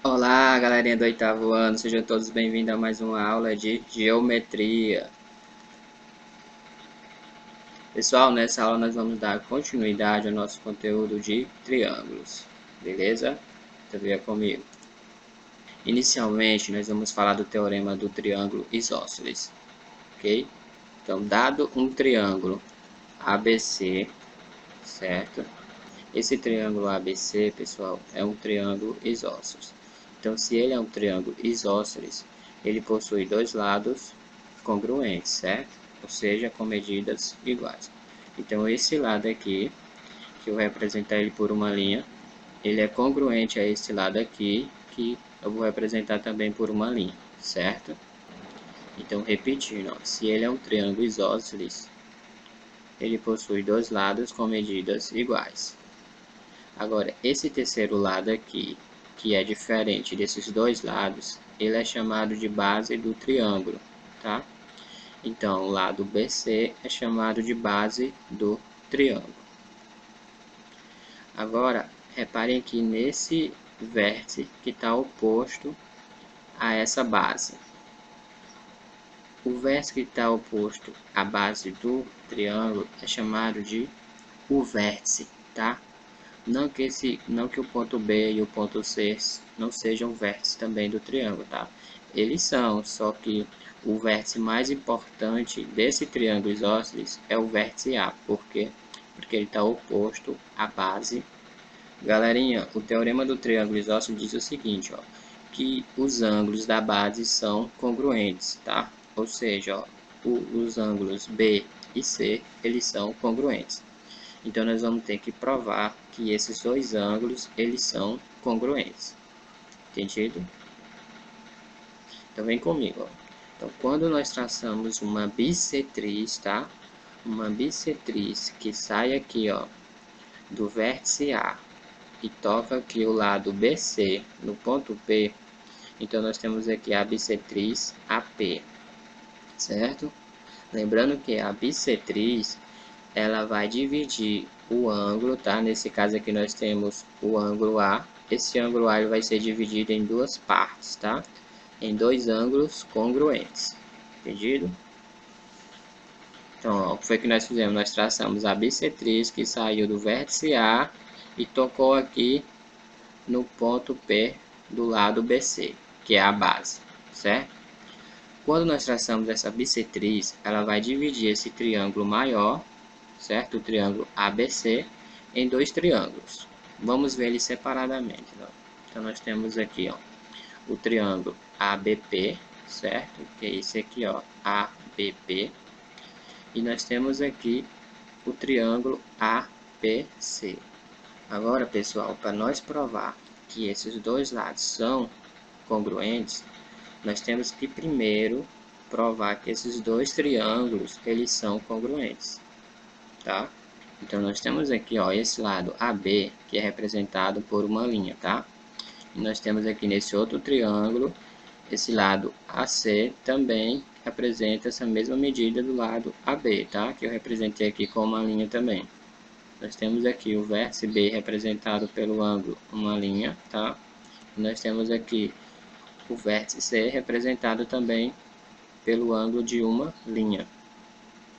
Olá, galerinha do oitavo ano, sejam todos bem-vindos a mais uma aula de geometria. Pessoal, nessa aula nós vamos dar continuidade ao nosso conteúdo de triângulos, beleza? Então venha comigo. Inicialmente, nós vamos falar do teorema do triângulo isósceles, ok? Então, dado um triângulo ABC, certo? Esse triângulo ABC, pessoal, é um triângulo isósceles. Então, se ele é um triângulo isósceles, ele possui dois lados congruentes, certo? Ou seja, com medidas iguais. Então, esse lado aqui, que eu vou representar ele por uma linha, ele é congruente a esse lado aqui, que eu vou representar também por uma linha, certo? Então, repetindo, ó, se ele é um triângulo isósceles, ele possui dois lados com medidas iguais. Agora, esse terceiro lado aqui, que é diferente desses dois lados, ele é chamado de base do triângulo, tá? Então, o lado BC é chamado de base do triângulo. Agora, reparem aqui nesse vértice que está oposto a essa base. O vértice que está oposto à base do triângulo é chamado de o vértice, tá? Não que o ponto B e o ponto C não sejam vértices também do triângulo, tá? Eles são, só que o vértice mais importante desse triângulo isósceles é o vértice A. Por quê? Porque ele está oposto à base. Galerinha, o teorema do triângulo isósceles diz o seguinte, ó, que os ângulos da base são congruentes, tá? Ou seja, ó, os ângulos B e C, eles são congruentes. Então, nós vamos ter que provar que esses dois ângulos, eles são congruentes. Entendido? Então, vem comigo. Ó. Então, quando nós traçamos uma bissetriz, tá? Uma bissetriz que sai aqui, ó, do vértice A e toca aqui o lado BC no ponto P, então nós temos aqui a bissetriz AP, certo? Lembrando que a bissetriz ela vai dividir o ângulo, tá? Nesse caso aqui nós temos o ângulo A. Esse ângulo A ele vai ser dividido em duas partes, tá? Em dois ângulos congruentes. Entendido? Então, ó, o que foi que nós fizemos? Nós traçamos a bissetriz que saiu do vértice A e tocou aqui no ponto P do lado BC, que é a base, certo? Quando nós traçamos essa bissetriz, ela vai dividir esse triângulo maior, certo? O triângulo ABC, em dois triângulos. Vamos ver eles separadamente. Ó. Então, nós temos aqui ó, o triângulo ABP, certo? Que é esse aqui, ó, ABP. E nós temos aqui o triângulo APC. Agora, pessoal, para nós provar que esses dois lados são congruentes, nós temos que primeiro provar que esses dois triângulos eles são congruentes, tá? Então, nós temos aqui, ó, esse lado AB, que é representado por uma linha, tá? E nós temos aqui nesse outro triângulo, esse lado AC também apresenta essa mesma medida do lado AB, tá? Que eu representei aqui com uma linha também. Nós temos aqui o vértice B representado pelo ângulo uma linha, tá? E nós temos aqui o vértice C representado também pelo ângulo de uma linha.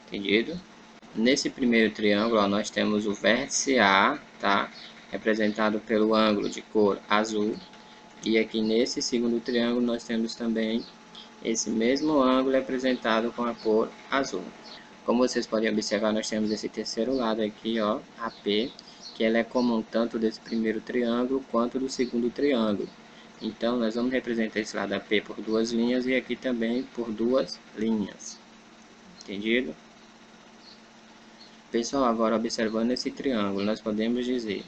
Entendido? Nesse primeiro triângulo, ó, nós temos o vértice A, tá? Representado pelo ângulo de cor azul. E aqui nesse segundo triângulo, nós temos também esse mesmo ângulo representado com a cor azul. Como vocês podem observar, nós temos esse terceiro lado aqui, ó, AP, que ela é comum tanto desse primeiro triângulo quanto do segundo triângulo. Então, nós vamos representar esse lado AP por duas linhas e aqui também por duas linhas. Entendido? Pessoal, agora observando esse triângulo, nós podemos dizer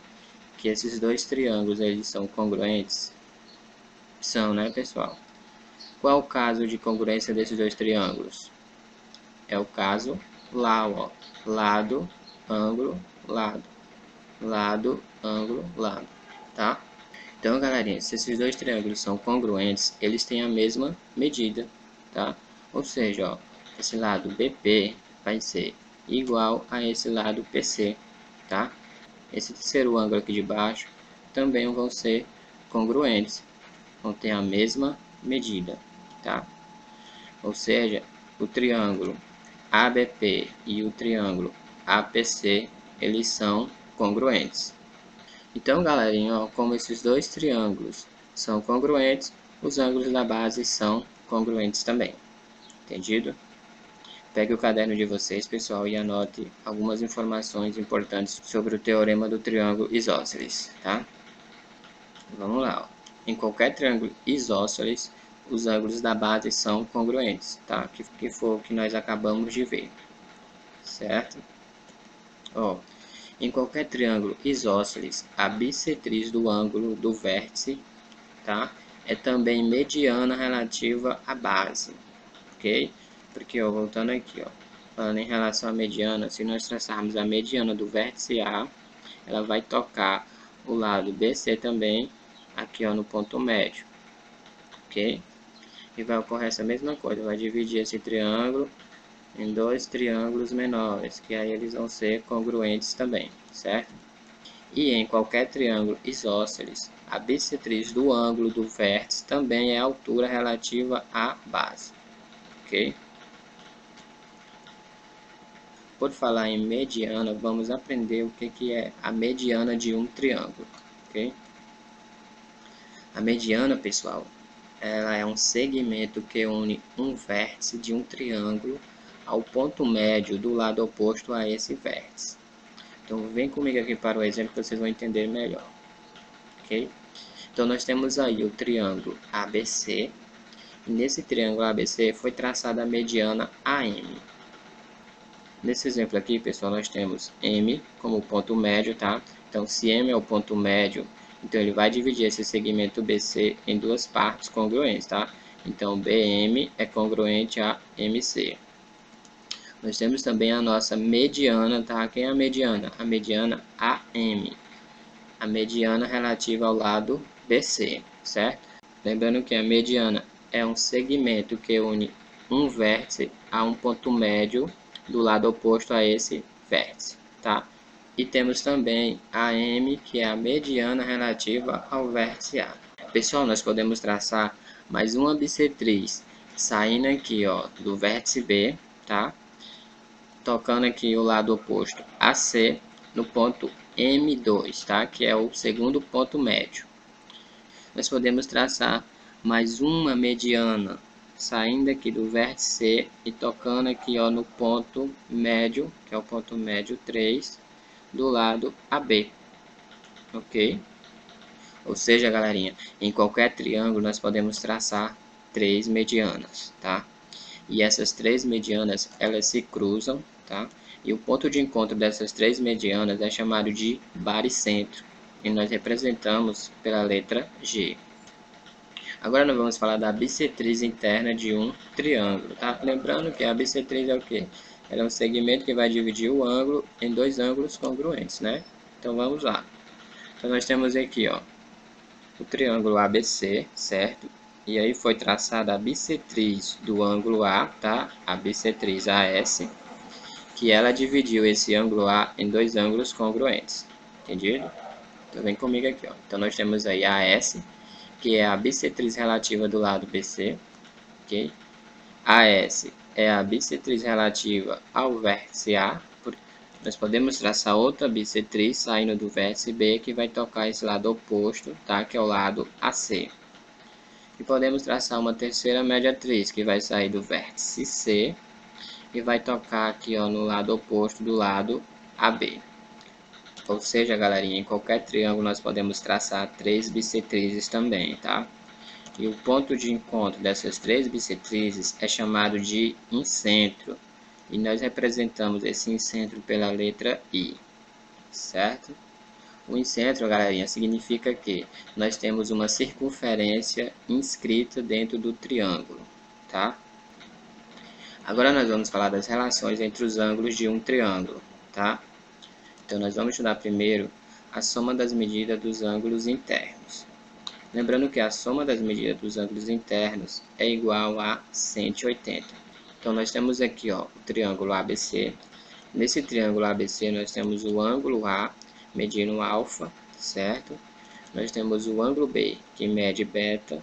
que esses dois triângulos eles são congruentes? São, né, pessoal? Qual é o caso de congruência desses dois triângulos? É o caso lá, ó, lado, ângulo, lado, lado, ângulo, lado, tá? Então, galerinha, se esses dois triângulos são congruentes, eles têm a mesma medida, tá? Ou seja, ó, esse lado BP vai ser igual a esse lado PC, tá? Esse terceiro ângulo aqui de baixo também vão ser congruentes. vão ter a mesma medida, tá? Ou seja, o triângulo ABP e o triângulo APC, eles são congruentes. Então, galerinha, ó, como esses dois triângulos são congruentes, os ângulos da base são congruentes também. Entendido? Pegue o caderno de vocês, pessoal, e anote algumas informações importantes sobre o teorema do triângulo isósceles, tá? Vamos lá, ó. Em qualquer triângulo isósceles, os ângulos da base são congruentes, tá? Que foi o que nós acabamos de ver, certo? Ó, em qualquer triângulo isósceles, a bissetriz do ângulo do vértice, tá? É também mediana relativa à base, ok? Porque, ó, voltando aqui, ó, falando em relação à mediana, se nós traçarmos a mediana do vértice A, ela vai tocar o lado BC também, aqui, ó, no ponto médio, ok? E vai ocorrer essa mesma coisa, vai dividir esse triângulo em dois triângulos menores, que aí eles vão ser congruentes também, certo? E em qualquer triângulo isósceles, a bissetriz do ângulo do vértice também é a altura relativa à base, ok? Por falar em mediana, vamos aprender o que é a mediana de um triângulo, ok? A mediana, pessoal, ela é um segmento que une um vértice de um triângulo ao ponto médio do lado oposto a esse vértice. Então, vem comigo aqui para o exemplo que vocês vão entender melhor, ok? Então, nós temos aí o triângulo ABC, e nesse triângulo ABC foi traçada a mediana AM. Nesse exemplo aqui, pessoal, nós temos M como ponto médio, tá? Então, se M é o ponto médio, então ele vai dividir esse segmento BC em duas partes congruentes, tá? Então, BM é congruente a MC. Nós temos também a nossa mediana, tá? Quem é a mediana? A mediana AM. A mediana relativa ao lado BC, certo? Lembrando que a mediana é um segmento que une um vértice a um ponto médio do lado oposto a esse vértice, tá? E temos também a M, que é a mediana relativa ao vértice A. Pessoal, nós podemos traçar mais uma bissetriz saindo aqui, ó, do vértice B, tá? Tocando aqui o lado oposto AC no ponto M2, tá? Que é o segundo ponto médio. Nós podemos traçar mais uma mediana saindo aqui do vértice C e tocando aqui, ó, no ponto médio, que é o ponto médio 3, do lado AB, ok? Ou seja, galerinha, em qualquer triângulo nós podemos traçar três medianas, tá? E essas três medianas, elas se cruzam, tá? E o ponto de encontro dessas três medianas é chamado de baricentro, e nós representamos pela letra G. Agora nós vamos falar da bissetriz interna de um triângulo, tá? Lembrando que a bissetriz é o quê? Ela é um segmento que vai dividir o ângulo em dois ângulos congruentes, né? Então vamos lá. Então nós temos aqui, ó, o triângulo ABC, certo? E aí foi traçada a bissetriz do ângulo A, tá? A bissetriz AS, que ela dividiu esse ângulo A em dois ângulos congruentes, entendido? Então vem comigo aqui, ó. Então nós temos aí AS, que é a bissetriz relativa do lado BC, ok? AS é a bissetriz relativa ao vértice A. Nós podemos traçar outra bissetriz saindo do vértice B, que vai tocar esse lado oposto, tá? Que é o lado AC. E podemos traçar uma terceira mediatriz, que vai sair do vértice C e vai tocar aqui, ó, no lado oposto do lado AB. Ou seja, galerinha, em qualquer triângulo nós podemos traçar três bissetrizes também, tá? E o ponto de encontro dessas três bissetrizes é chamado de incentro. E nós representamos esse incentro pela letra I, certo? O incentro, galerinha, significa que nós temos uma circunferência inscrita dentro do triângulo, tá? Agora nós vamos falar das relações entre os ângulos de um triângulo, tá? Então nós vamos estudar primeiro a soma das medidas dos ângulos internos. Lembrando que a soma das medidas dos ângulos internos é igual a 180. Então nós temos aqui, ó, o triângulo ABC. Nesse triângulo ABC nós temos o ângulo A medindo alfa, certo? Nós temos o ângulo B, que mede beta,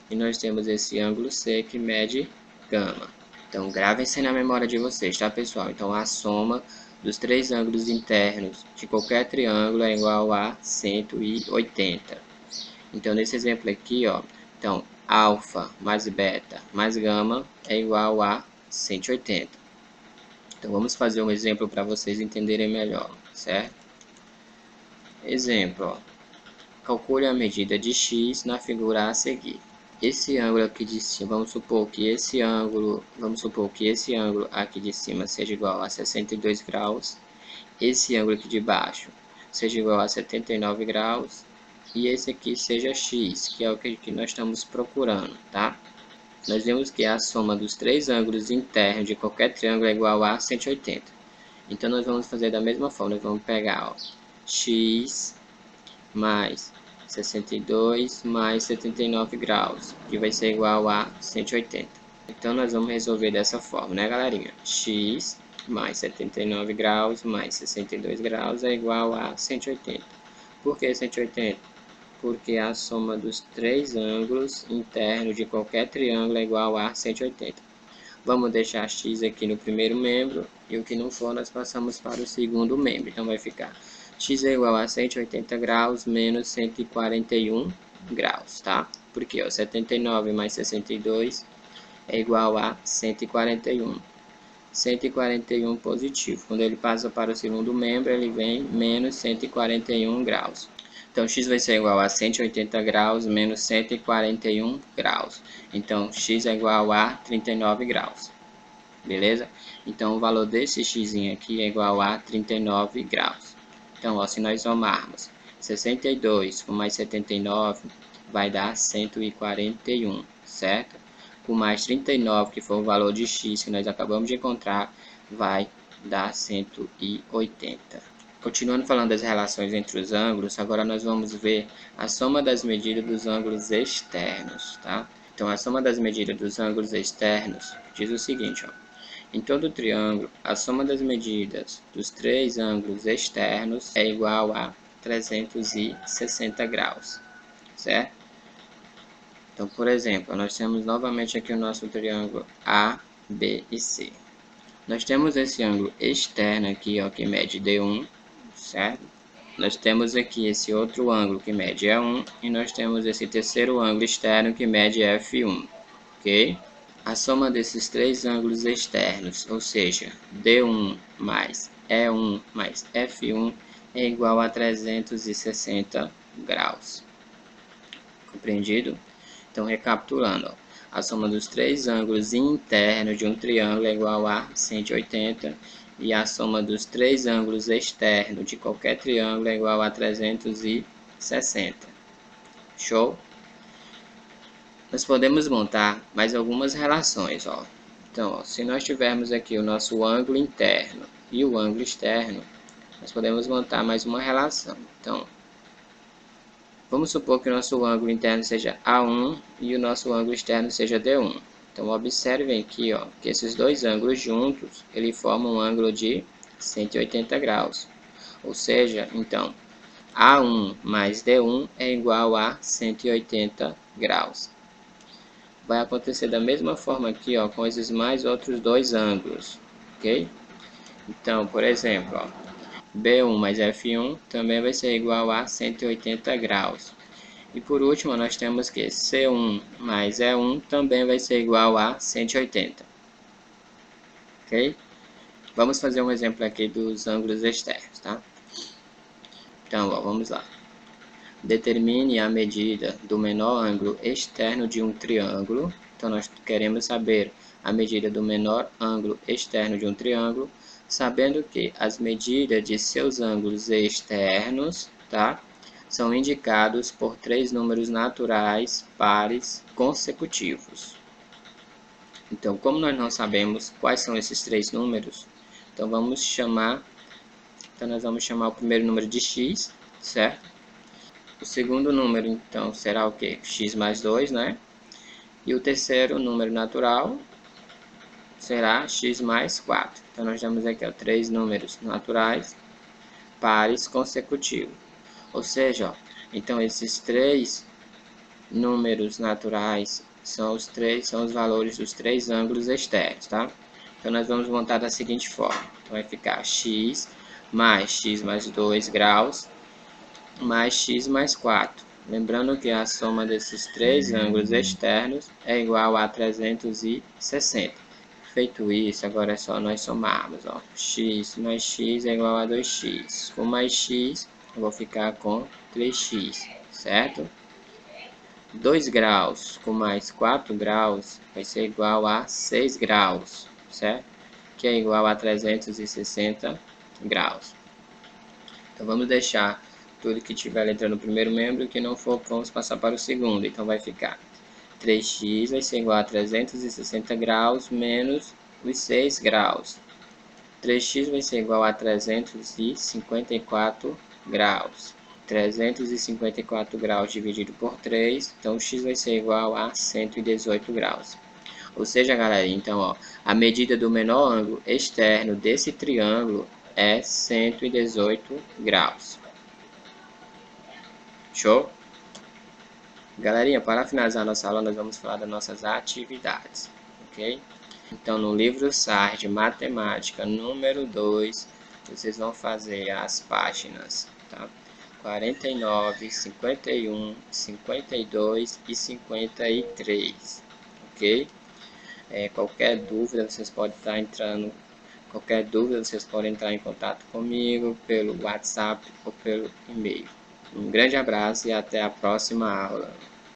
e nós temos esse ângulo C que mede gama. Então, gravem-se na memória de vocês, tá, pessoal? Então, a soma dos três ângulos internos de qualquer triângulo é igual a 180. Então, nesse exemplo aqui, ó, então, alfa mais beta mais gama é igual a 180. Então, vamos fazer um exemplo para vocês entenderem melhor, certo? Exemplo, ó. Calcule a medida de x na figura a seguir. Esse ângulo aqui de cima, vamos supor que esse ângulo aqui de cima seja igual a 62 graus, esse ângulo aqui de baixo seja igual a 79 graus, e esse aqui seja x, que é o que nós estamos procurando, tá? Nós vemos que a soma dos três ângulos internos de qualquer triângulo é igual a 180. Então, nós vamos fazer da mesma forma, nós vamos pegar, ó, x mais 62 mais 79 graus, que vai ser igual a 180. Então, nós vamos resolver dessa forma, né, galerinha? X mais 79 graus mais 62 graus é igual a 180. Por que 180? Porque a soma dos três ângulos internos de qualquer triângulo é igual a 180. Vamos deixar x aqui no primeiro membro, e o que não for nós passamos para o segundo membro. Então, vai ficar x é igual a 180 graus menos 141 graus, tá? Porque, ó, 79 mais 62 é igual a 141. 141 positivo. Quando ele passa para o segundo membro, ele vem menos 141 graus. Então, x vai ser igual a 180 graus menos 141 graus. Então, x é igual a 39 graus. Beleza? Então, o valor desse x aqui é igual a 39 graus. Então, ó, se nós somarmos 62 com mais 79, vai dar 141, certo? Com mais 39, que foi o valor de x que nós acabamos de encontrar, vai dar 180. Continuando falando das relações entre os ângulos, agora nós vamos ver a soma das medidas dos ângulos externos, tá? Então, a soma das medidas dos ângulos externos diz o seguinte, ó. Em todo triângulo, a soma das medidas dos três ângulos externos é igual a 360 graus, certo? Então, por exemplo, nós temos novamente aqui o nosso triângulo A, B e C. Nós temos esse ângulo externo aqui, ó, que mede D1, certo? Nós temos aqui esse outro ângulo que mede E1 e nós temos esse terceiro ângulo externo que mede F1, ok? A soma desses três ângulos externos, ou seja, D1 mais E1 mais F1, é igual a 360 graus. Compreendido? Então, recapitulando, ó, a soma dos três ângulos internos de um triângulo é igual a 180 e a soma dos três ângulos externos de qualquer triângulo é igual a 360. Show? Nós podemos montar mais algumas relações, ó. Então, ó, se nós tivermos aqui o nosso ângulo interno e o ângulo externo, nós podemos montar mais uma relação. Então, vamos supor que o nosso ângulo interno seja A1 e o nosso ângulo externo seja D1. Então, observem aqui, ó, que esses dois ângulos juntos, ele formam um ângulo de 180 graus. Ou seja, então, A1 mais D1 é igual a 180 graus. Vai acontecer da mesma forma aqui, ó, com esses mais outros dois ângulos, ok? Então, por exemplo, ó, B1 mais F1 também vai ser igual a 180 graus. E por último, nós temos que C1 mais E1 também vai ser igual a 180. Ok? Vamos fazer um exemplo aqui dos ângulos externos, tá? Então, ó, vamos lá. Determine a medida do menor ângulo externo de um triângulo. Então, nós queremos saber a medida do menor ângulo externo de um triângulo, sabendo que as medidas de seus ângulos externos, tá, são indicados por três números naturais pares consecutivos. Então, como nós não sabemos quais são esses três números, então nós vamos chamar o primeiro número de x, certo? O segundo número, então, será o quê? X mais 2, né? E o terceiro número natural será x mais 4. Então, nós temos aqui, ó, três números naturais pares consecutivos. Ou seja, ó, então, esses três números naturais são os valores dos três ângulos externos, tá? Então nós vamos montar da seguinte forma. Então vai ficar x mais 2 graus mais x mais 4. Lembrando que a soma desses três ângulos externos é igual a 360. Feito isso, agora é só nós somarmos. Ó. X mais x é igual a 2x. Com mais x, eu vou ficar com 3x, certo? 2 graus com mais 4 graus vai ser igual a 6 graus, certo? Que é igual a 360 graus. Então vamos deixar tudo que tiver letra no primeiro membro e que não for, vamos passar para o segundo. Então vai ficar 3x vai ser igual a 360 graus menos os 6 graus. 3x vai ser igual a 354 graus. 354 graus dividido por 3, então x vai ser igual a 118 graus. Ou seja, galera, então, ó, a medida do menor ângulo externo desse triângulo é 118 graus. Show? Galerinha, para finalizar nossa aula, nós vamos falar das nossas atividades, ok? Então, no livro SAR de Matemática número 2, vocês vão fazer as páginas, tá? 49, 51, 52 e 53, ok? Qualquer dúvida, vocês podem estar entrando... Qualquer dúvida, vocês podem entrar em contato comigo pelo WhatsApp ou pelo e-mail. Um grande abraço e até a próxima aula.